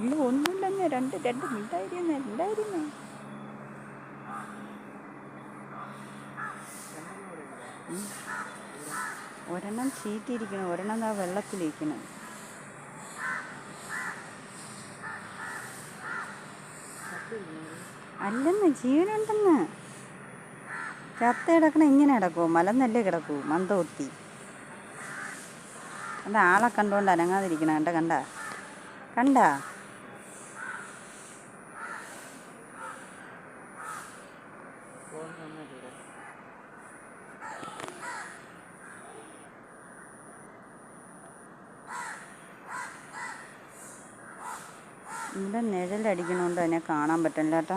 ഇല്ല ഒന്നുമില്ല, രണ്ട് ഉണ്ടായിരുന്നു. ഒരെണ്ണം ചീറ്റിയിരിക്കണം, ഒരെണ്ണം ആ വെള്ളത്തിലിരിക്കണം. അല്ലെന്ന്, ജീവനുണ്ടെന്ന്. ചത്ത കിടക്കണ ഇങ്ങനെ കിടക്കുമോ? മലന്നല്ലേ കിടക്കൂ, മന്ദബുദ്ധി. അത് ആളെ കണ്ടുകൊണ്ട് അനങ്ങാതിരിക്കണം. കണ്ട ഇവിടെ നിഴലടിക്കണോണ്ട് അതിനെ കാണാൻ പറ്റില്ല കേട്ടോ.